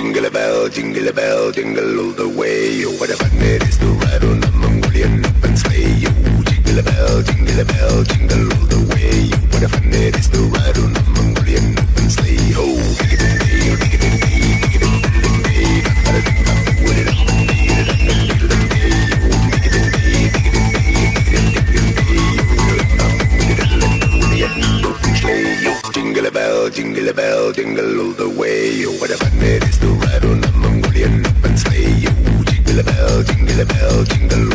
jingle a bell, jingle all the way. Oh, what a fun it is to ride on a Mongolian open sleigh. Oh, jingle a bell, jingle all the way. Oh, what a fun it is to ride on a Mongolian open sleigh. Oh, dig it in day, dig it in day, dig it in day. Gotta think up, put it on, dig it in day, dig it in day. Oh, dig it in day, dig it in day, dig it in day. Jingle a bell, jingle all the way. Oh, what a fun it is to ride on a Mongolian open sleigh. Oh, jingle a bell, jingle